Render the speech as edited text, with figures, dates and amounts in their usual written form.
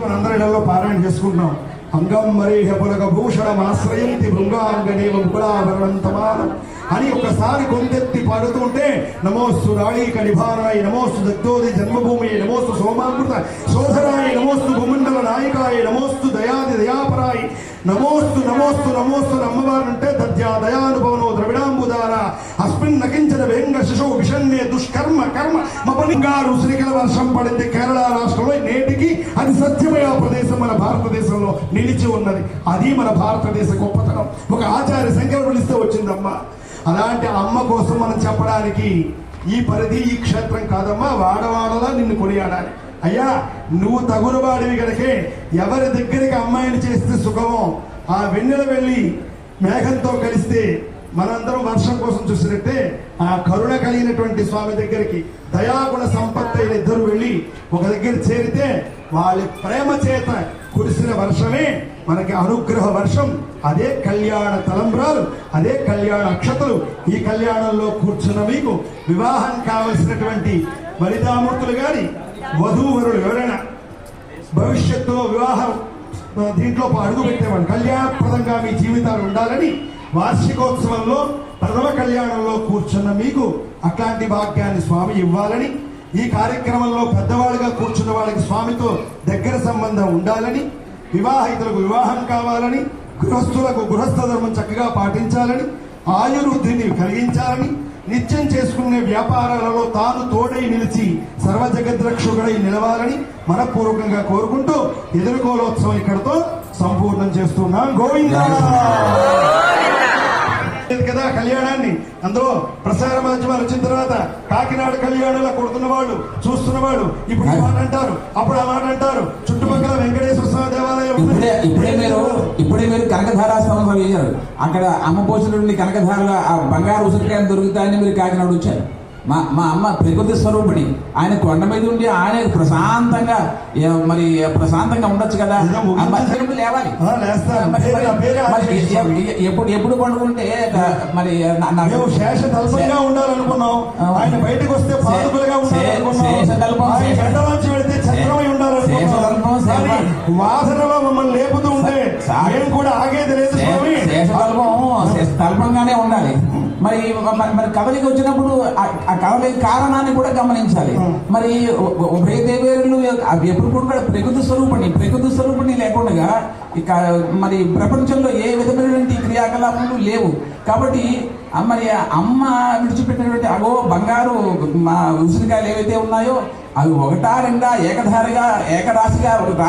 మనందరి ఇళ్లలో పారాయణ చేసుకుంటున్నాం. అంగం మరీహ పులక భూషణమాశ్రయంతి భృంగాంగనేవ ముకులాభరణంతమానం అని ఒకసారి గొంతెత్తి పాడుతుంటే నమోస్తు రాళీక నిభారాయ, నమోస్తు దత్తోది జన్మభూమి, నమోస్తు సోమామృత శోధరాయ, నమోస్తు భూమండల నాయకాయ, నమోస్తు దయాది దయాపరాయ, నమోస్తు నమోస్తు నమోస్తు అమ్మవారు అంటే దద్యా దయానుభవనో ద్రవిడాంబుదార అస్మిన్ నకించన వేంగ శిశు విషన్నే దుష్కర్మ కర్మ మపలింగారు శ్రీకల వర్షం పడింది కేరళ రాష్ట్రంలో. నేటికి అది సత్యమయ ప్రదేశం మన భారతదేశంలో నిలిచి ఉన్నది. అది మన భారతదేశ గొప్పతనం. ఒక ఆచార్య శంకర పిలిస్తే వచ్చిందమ్మ. అలాంటి అమ్మ కోసం మనం చెప్పడానికి ఈ పరిధి ఈ క్షేత్రం కాదమ్మా, వాడవాడలా నిన్ను కొనియాడాలి. అయ్యా నువ్వు తగున వాడివి కనుకే ఎవరి దగ్గరికి అమ్మాయిని చేస్తే సుఖమో ఆ వెన్నెల వెళ్ళి మేఘంతో కలిస్తే మనందరం వర్షం కోసం చూసినట్టే ఆ కరుణ కలిగినటువంటి స్వామి దగ్గరికి దయాగుణ సంపత్తి అయిన ఇద్దరు వెళ్ళి ఒక దగ్గర చేరితే వాళ్ళ ప్రేమ చేత కురిసిన వర్షమే మనకి అనుగ్రహ వర్షం. అదే కళ్యాణ తలంబ్రాలు, అదే కళ్యాణ అక్షతలు. ఈ కళ్యాణంలో కూర్చున్న మీకు వివాహం కావలసినటువంటి వనితామూర్తులు గాని వధూవరులు ఎవరైనా భవిష్యత్తులో వివాహం దీంట్లో అడుగు పెట్టేవాడు కళ్యాణప్రదంగా మీ జీవితాలు ఉండాలని వార్షికోత్సవంలో ప్రథమ కళ్యాణంలో కూర్చున్న మీకు అట్లాంటి భాగ్యాన్ని స్వామి ఇవ్వాలని, ఈ కార్యక్రమంలో పెద్దవాళ్ళుగా కూర్చున్న వాళ్ళకి స్వామితో దగ్గర సంబంధం ఉండాలని, వివాహితులకు వివాహం కావాలని, గృహస్థులకు గృహస్థ ధర్మం చక్కగా పాటించాలని, ఆయుర్వృద్ధిని కలిగించాలని, నిత్యం చేసుకునే వ్యాపారాలలో తాను తోడై నిలిచి సర్వ జగద్రక్షకుడై నిలవాలని మనపూర్వకంగా కోరుకుంటూ ఎదుర్కోలోత్సవం ఇక్కడతో సంపూర్ణం చేస్తున్నాం. గోవిందా కదా కళ్యాణాన్ని అందులో ప్రసార మాధ్యమాలు వచ్చిన తర్వాత కాకినాడ కళ్యాణంలో కొడుతున్న వాళ్ళు చూస్తున్న వాళ్ళు ఇప్పుడు ఈ మాట అంటారు, అప్పుడు ఆ మాట అంటారు. చుట్టుపక్కల వెంకటేశ్వర స్వామి దేవాలయం ఇప్పుడే మీరు కనకధారా స్వామి చేశారు. అక్కడ అమ్మ పోషణ నుండి కనకధారల ఆ బంగారు ఉసిరికాయలు దొరుకుతాయని మీరు కాకినాడ వచ్చారు. మా అమ్మ ప్రకృతి స్వరూపిణి. ఆయన కొండ మీద ఉండి ఆయన ప్రశాంతంగా మరి ప్రశాంతంగా ఉండొచ్చు కదా. లేవాలి ఎప్పుడు పండుకుంటే మరి శేషతల్పంగా ఉండాలనుకున్నాం. ఆయన బయటకు వస్తే పాదుకులుగా వెళితే చంద్రమై ఉండాలనుకున్నాం. వాసనలో మమ్మల్ని లేపుతూ ఉంటే ఆయన కూడా ఆగేది లేదు. తల్పంగానే ఉండాలి. మరి మరి కదలికి వచ్చినప్పుడు ఆ కదలిక కారణాన్ని కూడా గమనించాలి. మరి ఉభయదేవేరులు ఎప్పుడు కూడా ప్రకృతి స్వరూపిణి లేకుండా ఇక మరి ప్రపంచంలో ఏ విధమైనటువంటి క్రియాకలాపాలు లేవు. కాబట్టి మరి అమ్మ విడిచిపెట్టినటువంటి అగో బంగారు మా ఉసిరికాయలు ఏవైతే ఉన్నాయో అవి ఒకటా రెండా ఏకధారిగా ఏకరాశిగా రాశి